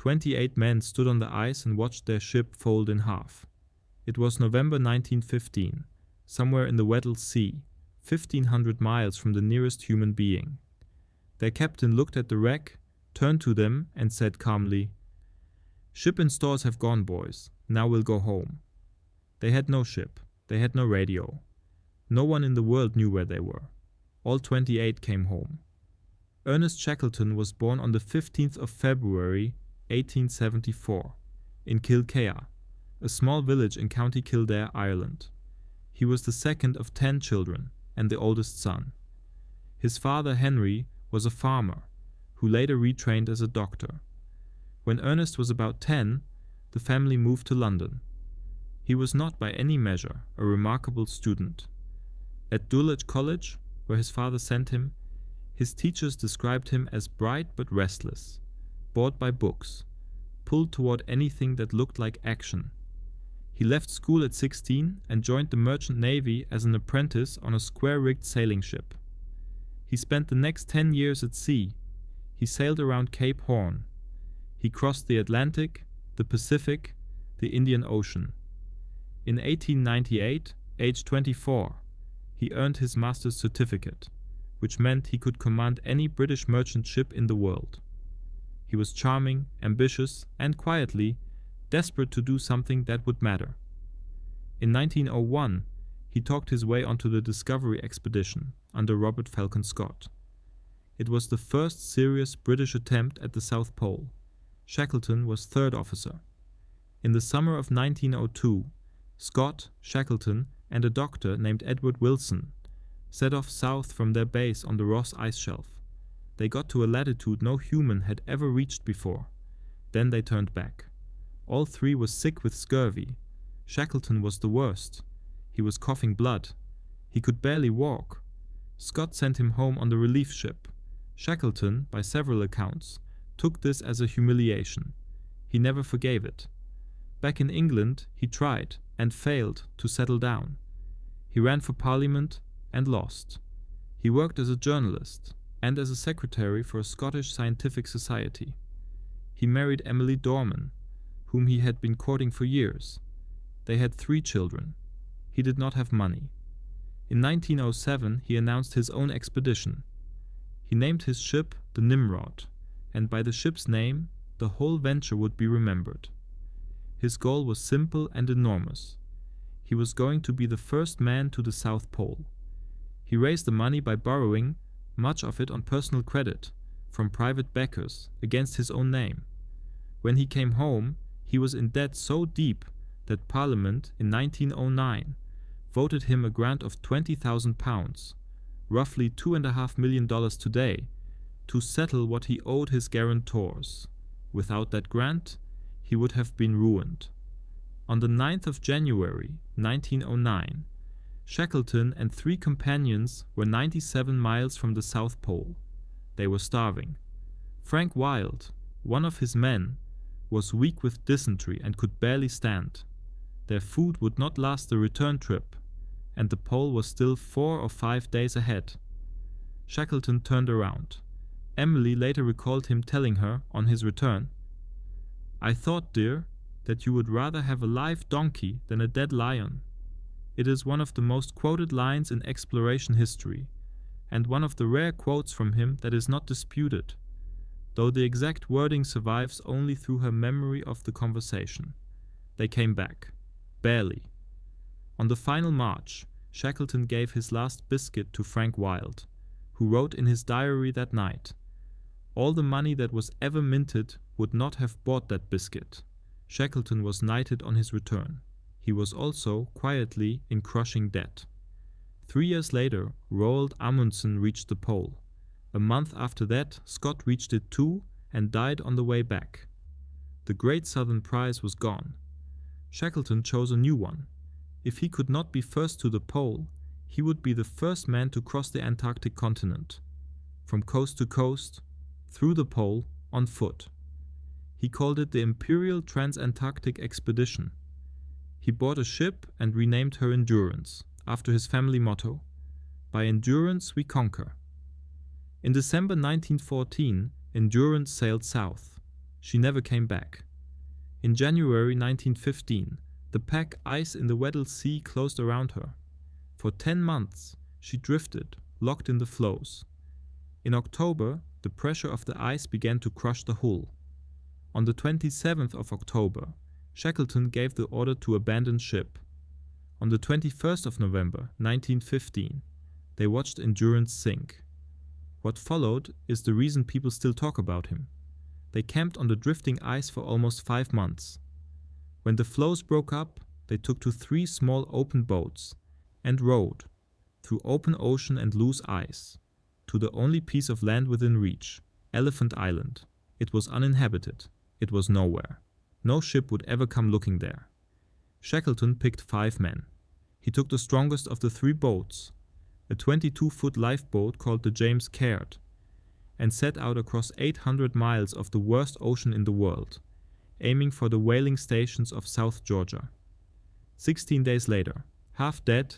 28 men stood on the ice and watched their ship fold in half. It was November 1915, somewhere in the Weddell Sea, 1,500 miles from the nearest human being. Their captain looked at the wreck, turned to them, and said calmly, "Ship and stores have gone, boys. Now we'll go home." They had no ship. They had no radio. No one in the world knew where they were. All 28 came home. Ernest Shackleton was born on the 15th of February, 1874, in Kilkea, a small village in County Kildare, Ireland. He was the second of 10 children and the oldest son. His father, Henry, was a farmer, who later retrained as a doctor. When Ernest was about 10, the family moved to London. He was not by any measure a remarkable student. At Dulwich College, where his father sent him, his teachers described him as bright but restless, bored by books, pulled toward anything that looked like action. He left school at 16 and joined the merchant navy as an apprentice on a square-rigged sailing ship. He spent the next 10 years at sea. He sailed around Cape Horn. He crossed the Atlantic, the Pacific, the Indian Ocean. In 1898, age 24, he earned his master's certificate, which meant he could command any British merchant ship in the world. He was charming, ambitious, and quietly desperate to do something that would matter. In 1901, he talked his way onto the Discovery expedition under Robert Falcon Scott. It was the first serious British attempt at the South Pole. Shackleton was third officer. In the summer of 1902, Scott, Shackleton, and a doctor named Edward Wilson set off south from their base on the Ross Ice Shelf. They got to a latitude no human had ever reached before. Then they turned back. All three were sick with scurvy. Shackleton was the worst. He was coughing blood. He could barely walk. Scott sent him home on the relief ship. Shackleton, by several accounts, took this as a humiliation. He never forgave it. Back in England, he tried, and failed, to settle down. He ran for Parliament and lost. He worked as a journalist and as a secretary for a Scottish scientific society. He married Emily Dorman, whom he had been courting for years. They had 3 children. He did not have money. In 1907, he announced his own expedition. He named his ship the Nimrod, and by the ship's name, the whole venture would be remembered. His goal was simple and enormous. He was going to be the first man to the South Pole. He raised the money by borrowing, much of it on personal credit, from private backers against his own name. When he came home, he was in debt so deep that Parliament in 1909 voted him a grant of £20,000, roughly $2.5 million today, to settle what he owed his guarantors. Without that grant, he would have been ruined. On the 9th of January, 1909, Shackleton and 3 companions were 97 miles from the South Pole. They were starving. Frank Wild, one of his men, was weak with dysentery and could barely stand. Their food would not last the return trip, and the pole was still 4 or 5 days ahead. Shackleton turned around. Emily later recalled him telling her, on his return, "I thought, dear, that you would rather have a live donkey than a dead lion." It is one of the most quoted lines in exploration history, and one of the rare quotes from him that is not disputed, though the exact wording survives only through her memory of the conversation. They came back. Barely. On the final march, Shackleton gave his last biscuit to Frank Wild, who wrote in his diary that night, "All the money that was ever minted would not have bought that biscuit." Shackleton was knighted on his return. He was also quietly in crushing debt. 3 years later, Roald Amundsen reached the pole. A month after that, Scott reached it too and died on the way back. The Great Southern Prize was gone. Shackleton chose a new one. If he could not be first to the pole, he would be the first man to cross the Antarctic continent, from coast to coast, through the pole, on foot. He called it the Imperial Trans-Antarctic Expedition. He bought a ship and renamed her Endurance, after his family motto, "By endurance we conquer." In December 1914, Endurance sailed south. She never came back. In January 1915, the pack ice in the Weddell Sea closed around her. For 10 months, she drifted, locked in the floes. In October, the pressure of the ice began to crush the hull. On the 27th of October, Shackleton gave the order to abandon ship. On the 21st of November 1915, they watched Endurance sink. What followed is the reason people still talk about him. They camped on the drifting ice for almost 5 months. When the floes broke up, they took to 3 small open boats and rowed through open ocean and loose ice to the only piece of land within reach, Elephant Island. It was uninhabited. It was nowhere. No ship would ever come looking there. Shackleton picked 5 men. He took the strongest of the 3 boats, a 22-foot lifeboat called the James Caird, and set out across 800 miles of the worst ocean in the world, aiming for the whaling stations of South Georgia. 16 days later, half dead,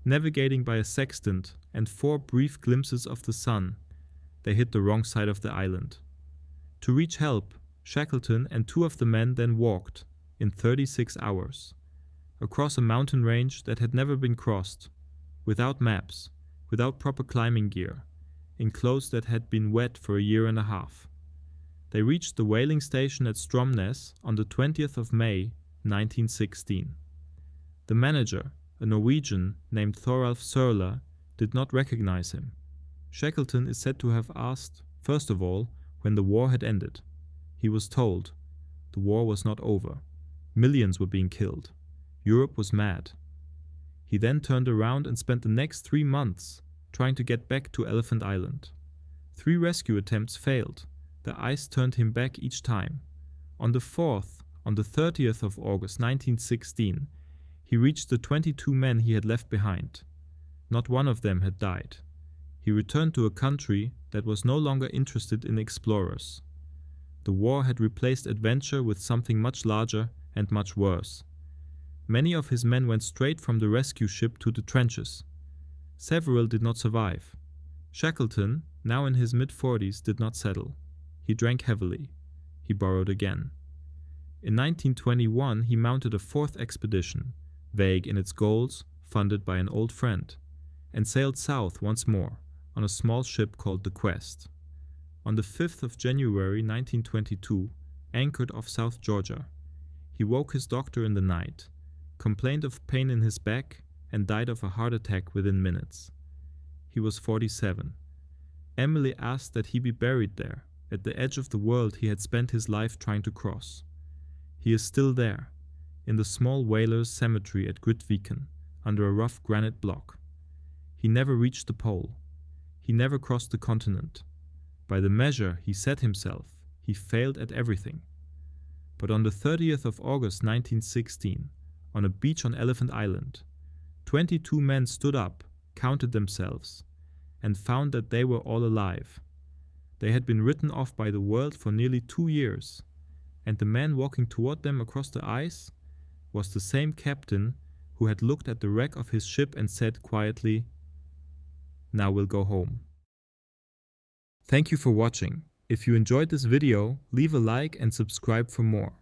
navigating by a sextant and 4 brief glimpses of the sun, they hit the wrong side of the island. To reach help, Shackleton and 2 of the men then walked, in 36 hours, across a mountain range that had never been crossed, without maps, without proper climbing gear, in clothes that had been wet for a year and a half. They reached the whaling station at Stromness on the 20th of May, 1916. The manager, a Norwegian named Thoralf Sørla, did not recognize him. Shackleton is said to have asked, first of all, when the war had ended. He was told, the war was not over. Millions were being killed. Europe was mad. He then turned around and spent the next 3 months trying to get back to Elephant Island. 3 rescue attempts failed. The ice turned him back each time. On the 30th of August 1916, he reached the 22 men he had left behind. Not one of them had died. He returned to a country that was no longer interested in explorers. The war had replaced adventure with something much larger and much worse. Many of his men went straight from the rescue ship to the trenches. Several did not survive. Shackleton, now in his mid-40s, did not settle. He drank heavily. He borrowed again. In 1921 he mounted a 4th expedition, vague in its goals, funded by an old friend, and sailed south once more on a small ship called the Quest. On the 5th of January 1922, anchored off South Georgia, he woke his doctor in the night, complained of pain in his back, and died of a heart attack within minutes. He was 47. Emily asked that he be buried there, at the edge of the world he had spent his life trying to cross. He is still there, in the small whalers' cemetery at Grytviken, under a rough granite block. He never reached the pole. He never crossed the continent. By the measure he set himself, he failed at everything. But on the 30th of August 1916, on a beach on Elephant Island, 22 men stood up, counted themselves, and found that they were all alive. They had been written off by the world for nearly 2 years, and the man walking toward them across the ice was the same captain who had looked at the wreck of his ship and said quietly, "Now we'll go home." Thank you for watching. If you enjoyed this video, leave a like and subscribe for more.